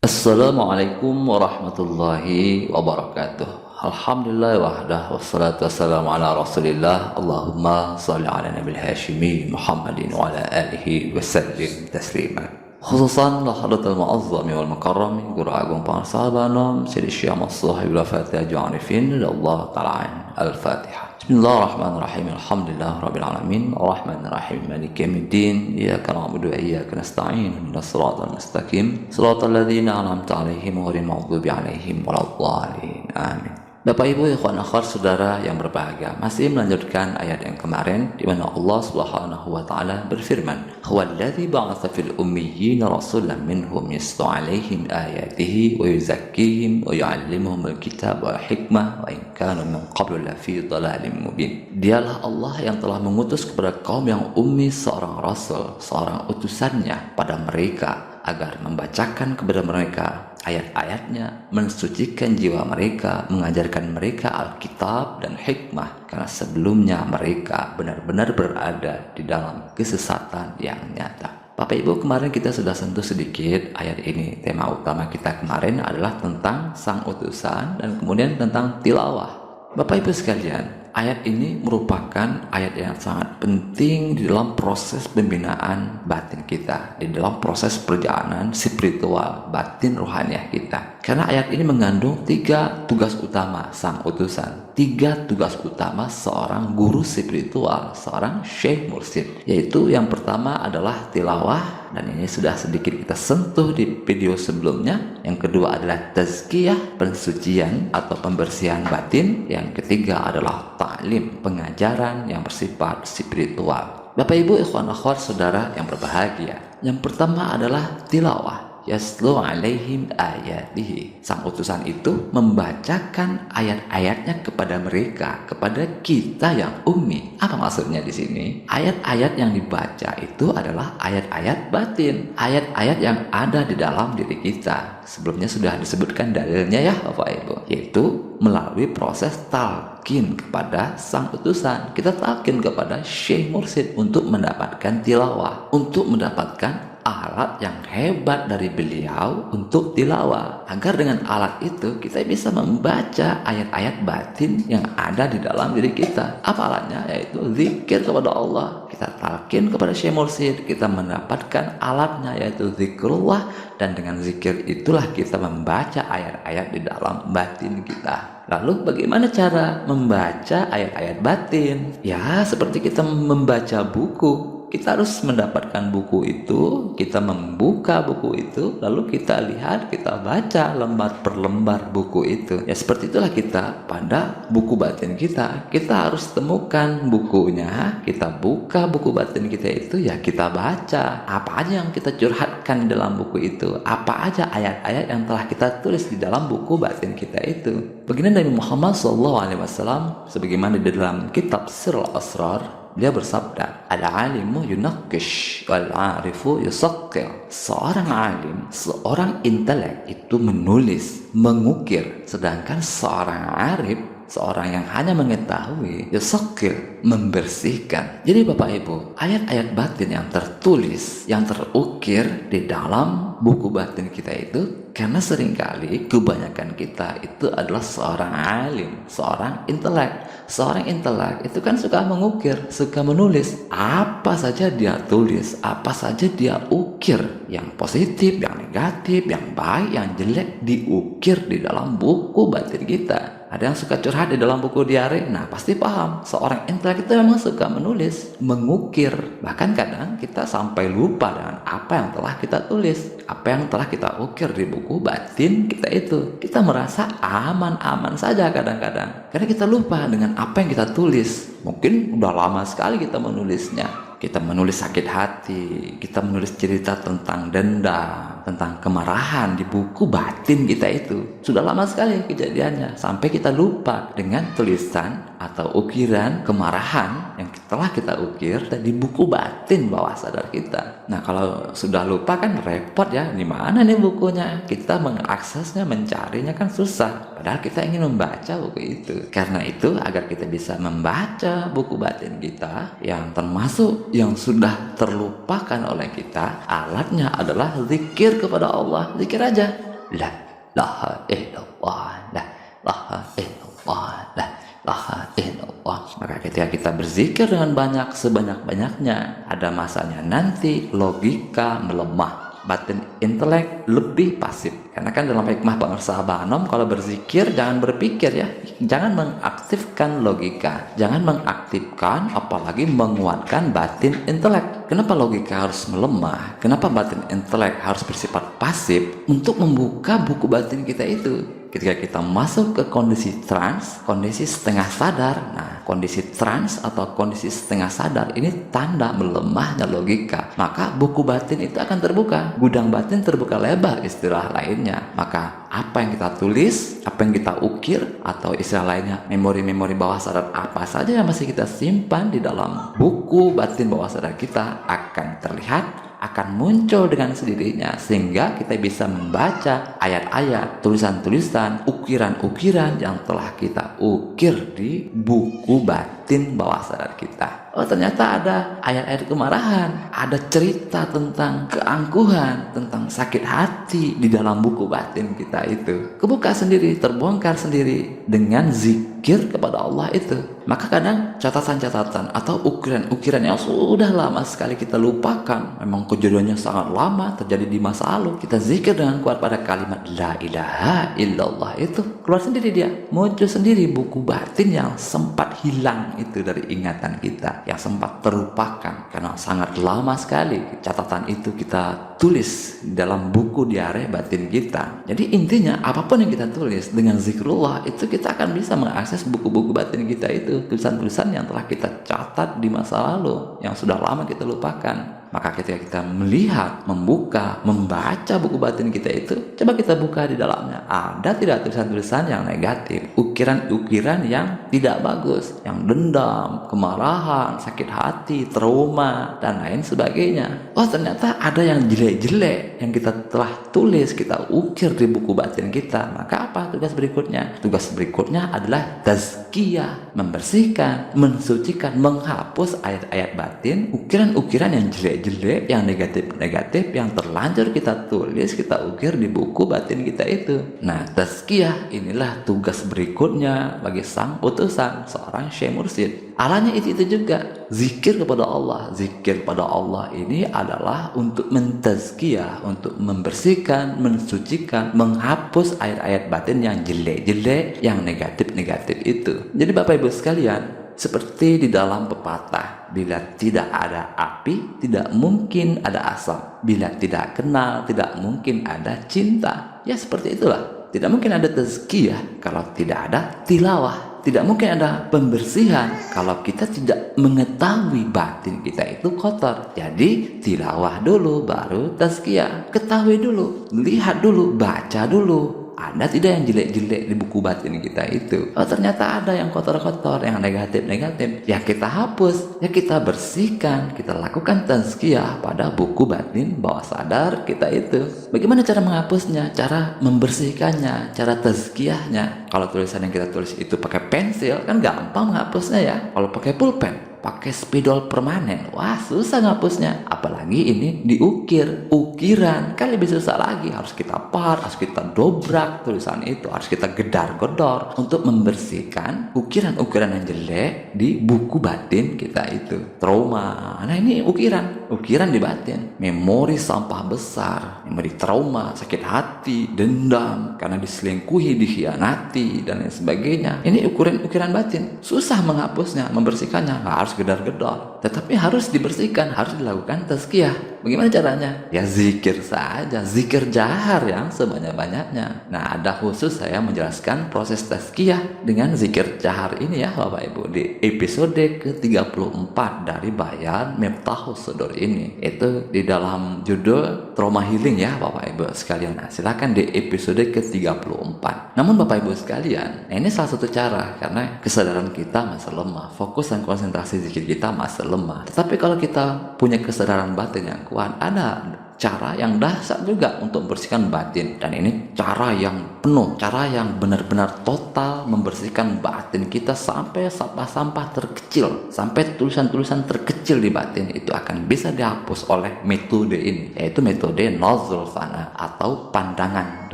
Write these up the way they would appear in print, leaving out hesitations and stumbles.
Assalamualaikum warahmatullahi wabarakatuh. Alhamdulillah wahdah wassalatu wassalamu ala rasulillah. Allahumma salli ala nabil hashimi Muhammadin wa ala alihi wasallim taslima. Khususan lahadatul mu'azzami wal mukarrami Guru Agung para sahabanom Sayyidi Syekh Massuhib al-Fatihah Ju'anifin Allah Ta'ala al-Fatihah. Bismillahirrahmanirrahim. Alhamdulillah Rabbil Alamin. Ar-Rahmanirrahim. Maliki yawmiddin. Iyyaka na'budu wa iyyaka nasta'in. Ihdinas siratal mustaqim. Siratal ladzina an'amta 'alaihim ghairil maghdubi 'alaihim waladdallin. Amin. Bapak Ibu ikhwan akhwat saudara yang berbahagia, masih melanjutkan ayat yang kemarin di mana Allah Subhanahu wa taala berfirman, "Huwallazi ba'atsa fil ummiyina rasulan minhum yatlu 'alaihim ayatihi wa yuzakkihim wa yu'allimuhumul kitaba wal hikmah wa in kanu min qablu lafi dhalalin mubin." Dialah Allah yang telah mengutus kepada kaum yang ummi seorang rasul, seorang utusannya pada mereka agar membacakan kepada mereka ayat-ayatnya, mensucikan jiwa mereka, mengajarkan mereka Alkitab dan hikmah, karena sebelumnya mereka benar-benar berada di dalam kesesatan yang nyata. Bapak Ibu, kemarin kita sudah sentuh sedikit ayat ini. Tema utama kita kemarin adalah tentang sang utusan dan kemudian tentang tilawah. Bapak Ibu sekalian, ayat ini merupakan ayat yang sangat penting di dalam proses pembinaan batin kita, di dalam proses perjalanan spiritual batin rohaniah kita. Karena ayat ini mengandung 3 tugas utama sang utusan, 3 tugas utama seorang guru spiritual, seorang syekh mursyid. Yaitu yang pertama adalah tilawah, dan ini sudah sedikit kita sentuh di video sebelumnya. Yang kedua adalah tazkiyah, pensucian atau pembersihan batin. Yang ketiga adalah ta'lim, pengajaran yang bersifat spiritual. Bapak Ibu ikhwan akhwat saudara yang berbahagia, yang pertama adalah tilawah. Yaslu alaihim ayatihi. Sang utusan itu membacakan ayat-ayatnya kepada mereka, kepada kita yang ummi. Apa maksudnya di sini? Ayat-ayat yang dibaca itu adalah ayat-ayat batin, ayat-ayat yang ada di dalam diri kita. Sebelumnya sudah disebutkan dalilnya ya Bapak Ibu, yaitu melalui proses talqin kepada sang utusan. Kita talqin kepada syekh mursyid untuk mendapatkan tilawah, untuk mendapatkan alat yang hebat dari beliau untuk tilawah, agar dengan alat itu kita bisa membaca ayat-ayat batin yang ada di dalam diri kita. Apa alatnya? Yaitu zikir kepada Allah. Kita talqin kepada syekh mursyid, kita mendapatkan alatnya yaitu zikrullah, dan dengan zikir itulah kita membaca ayat-ayat di dalam batin kita. Lalu bagaimana cara membaca ayat-ayat batin? Ya, seperti kita membaca buku. Kita harus mendapatkan buku itu, kita membuka buku itu, lalu kita lihat, kita baca lembar per lembar buku itu. Ya seperti itulah kita pada buku batin kita. Kita harus temukan bukunya, kita buka buku batin kita itu, ya kita baca. Apa aja yang kita curhatkan dalam buku itu, apa aja ayat-ayat yang telah kita tulis di dalam buku batin kita itu. Begini Nabi Muhammad SAW, sebagaimana di dalam kitab Sirul Asrar, dia bersabda, al-alimu yunaqqish wal-arifu yusaqqir. Seorang alim, seorang intelek itu menulis, mengukir, sedangkan seorang arif, seorang yang hanya mengetahui, yusaqqir, membersihkan. Jadi Bapak Ibu, ayat-ayat batin yang tertulis, yang terukir di dalam buku batin kita itu, karena seringkali kebanyakan kita itu adalah seorang alim, seorang intelek. Seorang intelek itu kan suka mengukir, suka menulis. Apa saja dia tulis, apa saja dia ukir. Yang positif, yang negatif, yang baik, yang jelek diukir di dalam buku batin kita. Ada yang suka curhat di dalam buku diari. Nah pasti paham, seorang intelek itu memang suka menulis, mengukir. Bahkan kadang kita sampai lupa dengan apa yang telah kita tulis, apa yang telah kita ukir di buku batin kita itu. Kita merasa aman-aman saja kadang-kadang, karena kita lupa dengan apa yang kita tulis. Mungkin udah lama sekali kita menulisnya. Kita menulis sakit hati, kita menulis cerita tentang dendam, tentang kemarahan di buku batin kita itu. Sudah lama sekali kejadiannya, sampai kita lupa dengan tulisan atau ukiran kemarahan yang telah kita ukir di buku batin bawah sadar kita. Nah kalau sudah lupa kan repot ya, di mana nih bukunya? Kita mengaksesnya, mencarinya kan susah. Padahal kita ingin membaca buku itu. Karena itu agar kita bisa membaca buku batin kita yang termasuk yang sudah terlupakan oleh kita, alatnya adalah zikir kepada Allah. Zikir aja. la ilaha illallah, la ilaha illallah, la ilaha illallah. Maka ketika kita berzikir dengan banyak, sebanyak-banyaknya, ada masanya nanti logika melemah, batin intelek lebih pasif. Karena kan dalam hikmah pengusaha Banom, kalau berzikir jangan berpikir ya, jangan mengaktifkan logika, jangan mengaktifkan apalagi menguatkan batin intelek. Kenapa logika harus melemah? Kenapa batin intelek harus bersifat pasif? Untuk membuka buku batin kita itu. Ketika kita masuk ke kondisi trans, kondisi setengah sadar. Nah, kondisi trans atau kondisi setengah sadar ini tanda melemahnya logika. Maka buku batin itu akan terbuka, gudang batin terbuka lebar istilah lainnya. Maka apa yang kita tulis, apa yang kita ukir, atau istilah lainnya memori-memori bawah sadar apa saja yang masih kita simpan di dalam buku batin bawah sadar kita akan terlihat, akan muncul dengan sendirinya, sehingga kita bisa membaca ayat-ayat, tulisan-tulisan, ukiran-ukiran yang telah kita ukir di buku batin bawah sadar kita. Oh, ternyata ada ayat-ayat kemarahan, ada cerita tentang keangkuhan, tentang sakit hati di dalam buku batin kita itu. Kebuka sendiri, terbongkar sendiri dengan zikir kepada Allah itu. Maka kadang catatan-catatan atau ukiran-ukiran yang sudah lama sekali kita lupakan, memang kejadiannya sangat lama, terjadi di masa lalu, kita zikir dengan kuat pada kalimat la ilaha illallah itu, keluar sendiri dia, muncul sendiri buku batin yang sempat hilang itu dari ingatan kita, yang sempat terlupakan karena sangat lama sekali catatan itu kita tulis dalam buku diare batin kita. Jadi intinya apapun yang kita tulis dengan zikrullah itu, kita akan bisa mengakses buku-buku batin kita itu, tulisan-tulisan yang telah kita catat di masa lalu yang sudah lama kita lupakan. Maka ketika kita melihat, membuka, membaca buku batin kita itu, coba kita buka di dalamnya. Ada tidak tulisan-tulisan yang negatif, ukiran-ukiran yang tidak bagus, yang dendam, kemarahan, sakit hati, trauma, dan lain sebagainya. Oh, ternyata ada yang jelek-jelek yang kita telah tulis, kita ukir di buku batin kita. Maka apa tugas berikutnya? Tugas berikutnya adalah tazkiyah, membersihkan, mensucikan, menghapus ayat-ayat batin, ukiran-ukiran yang jelek-jelek, yang negatif-negatif, yang terlanjur kita tulis, kita ukir di buku batin kita itu. Nah, tazkiyah inilah tugas berikutnya bagi sang utusan, seorang syekh mursyid. Alanya itu juga, zikir kepada Allah. Zikir kepada Allah ini adalah untuk mentazkiyah, untuk membersihkan, mensucikan, menghapus ayat-ayat batin yang jelek-jelek, yang negatif-negatif itu. Jadi Bapak Ibu sekalian, seperti di dalam pepatah, bila tidak ada api, tidak mungkin ada asap. Bila tidak kenal, tidak mungkin ada cinta. Ya seperti itulah. Tidak mungkin ada tazkiyah kalau tidak ada tilawah. Tidak mungkin ada pembersihan kalau kita tidak mengetahui batin kita itu kotor. Jadi tilawah dulu, baru tazkiyah. Ketahui dulu, lihat dulu, baca dulu. Ada tidak yang jelek-jelek di buku batin kita itu? Oh, ternyata ada yang kotor-kotor, yang negatif-negatif. Ya kita hapus, ya kita bersihkan, kita lakukan tazkiyah pada buku batin bawah sadar kita itu. Bagaimana cara menghapusnya? Cara membersihkannya, cara tazkiyahnya. Kalau tulisan yang kita tulis itu pakai pensil, kan gampang menghapusnya ya. Kalau pakai pulpen, pakai spidol permanen, wah susah ngapusnya. Apalagi ini diukir, ukiran kan lebih susah lagi. Harus kita harus kita dobrak tulisan itu, harus kita gedar-gedor untuk membersihkan ukiran-ukiran yang jelek di buku batin kita itu. Trauma, nah ini ukiran di batin, memori sampah besar, memori trauma, sakit hati, dendam karena diselingkuhi, dikhianati, dan lain sebagainya. Ini ukiran batin, susah menghapusnya, membersihkannya, nggak harus gedar-gedor, tetapi harus dibersihkan, harus dilakukan tazkiyah. Bagaimana caranya? Ya zikir saja, zikir jahar yang sebanyak-banyaknya. Nah, ada khusus saya menjelaskan proses tazkiyah dengan zikir jahar ini ya Bapak Ibu, di episode ke-34 dari Bayan Miftahus Sudur ini. Itu di dalam judul trauma healing ya Bapak Ibu sekalian. Nah, silakan di episode ke-34. Namun Bapak Ibu sekalian, nah ini salah satu cara, karena kesadaran kita masih lemah, fokus dan konsentrasi zikir kita masih lemah. Tetapi kalau kita punya kesadaran batin yang kuat, ada cara yang dahsyat juga untuk membersihkan batin, dan ini cara yang penuh, cara yang benar-benar total membersihkan batin kita sampai sampah-sampah terkecil, sampai tulisan-tulisan terkecil di batin itu akan bisa dihapus oleh metode ini, yaitu metode nazrul fana atau pandangan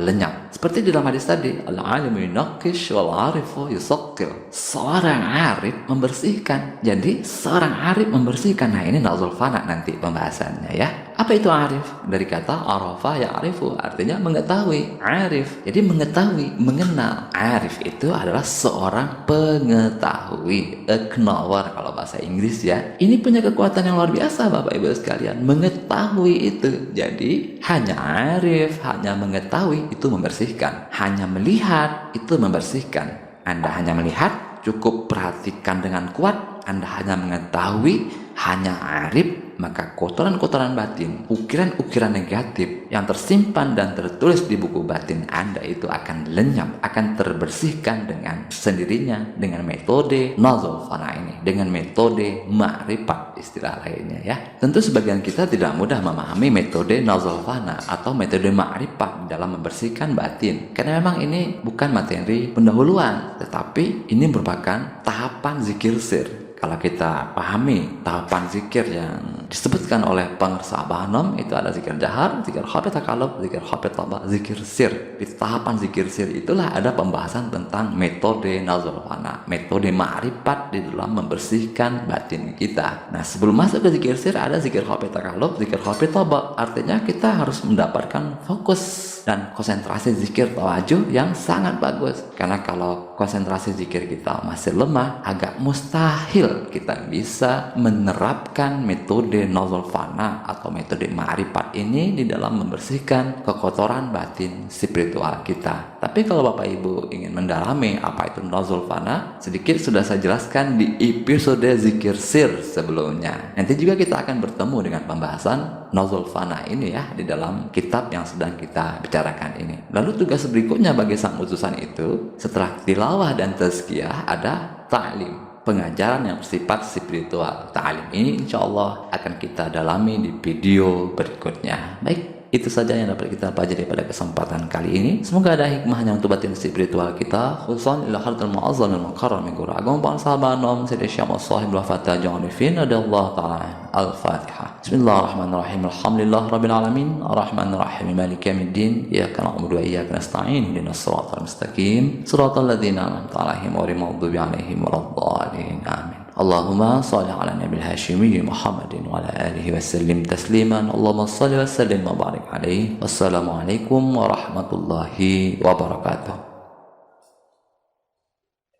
lenyap. Seperti di dalam hadis tadi, al-alimu yunaqish wal arifu yusaqqil. Seorang arif membersihkan. Jadi seorang arif membersihkan. Nah, ini nazrul fana nanti pembahasannya ya. Apa itu arif? Dari kata arafa ya arifu, artinya mengetahui. Arif, jadi mengetahui, mengenal. Arif itu adalah seorang pengetahui, a knower kalau bahasa Inggris ya. Ini punya kekuatan yang luar biasa Bapak Ibu sekalian, mengetahui itu. Jadi hanya arif, hanya mengetahui itu membersihkan. Hanya melihat itu membersihkan. Anda hanya melihat, cukup perhatikan dengan kuat. Anda hanya mengetahui, hanya arif, maka kotoran-kotoran batin, ukiran-ukiran negatif yang tersimpan dan tertulis di buku batin Anda itu akan lenyap, akan terbersihkan dengan sendirinya dengan metode nazrul fana ini, dengan metode ma'rifat istilah lainnya ya. Tentu sebagian kita tidak mudah memahami metode nazrul fana atau metode ma'rifat dalam membersihkan batin, karena memang ini bukan materi pendahuluan, tetapi ini merupakan tahapan zikir sir. Kalau kita pahami tahapan zikir yang disebutkan oleh pengarsa Abah Anom, itu ada zikir jahar, zikir khafat takalub, zikir khafat tabak, zikir sir. Di tahapan zikir sir itulah ada pembahasan tentang metode nazrul fana, metode ma'rifat di dalam membersihkan batin kita. Nah, sebelum masuk ke zikir sir ada zikir khafat takalub, zikir khafat tabak. Artinya kita harus mendapatkan fokus dan konsentrasi zikir tawajuh yang sangat bagus. Karena kalau konsentrasi zikir kita masih lemah, agak mustahil kita bisa menerapkan metode nazrul fana atau metode ma'rifat ini di dalam membersihkan kekotoran batin spiritual kita. Tapi kalau Bapak Ibu ingin mendalami apa itu nazrul fana, sedikit sudah saya jelaskan di episode zikir sir sebelumnya. Nanti juga kita akan bertemu dengan pembahasan nazrul fana ini ya di dalam kitab yang sedang kita bicarakan ini. Lalu tugas berikutnya bagi sang utusan itu, setelah tilawah dan tazkiyah, ada ta'lim, pengajaran yang bersifat spiritual. Ta'lim ini insya Allah akan kita dalami di video berikutnya. Baik, itu saja yang dapat kita pelajari pada kesempatan kali ini. Semoga ada hikmahnya untuk batin spiritual kita, khususan ila hardal mu'azzam al mukarram min guru agama para sahabat nom sayyidina syekh sahib al fatah janifin radhiyallahu ta'ala. Al-Fatihah. Bismillahirrahmanirrahim. Alhamdulillah rabbil alamin. Arrahmanirrahim. Maliki yaumiddin. Iyyaka na'budu wa iyyaka nasta'in. Ihdinas siratal mustaqim. Siratal ladzina an'amta 'alaihim ghairil maghdubi 'alaihim waladdallin. Amin. Allahumma shalli ala nabil hashimi Muhammadin wa ala alihi wa sallim tasliman. Allahumma shalli wa sallim wa barik alaihi. Wassalamualaikum warahmatullahi wabarakatuh.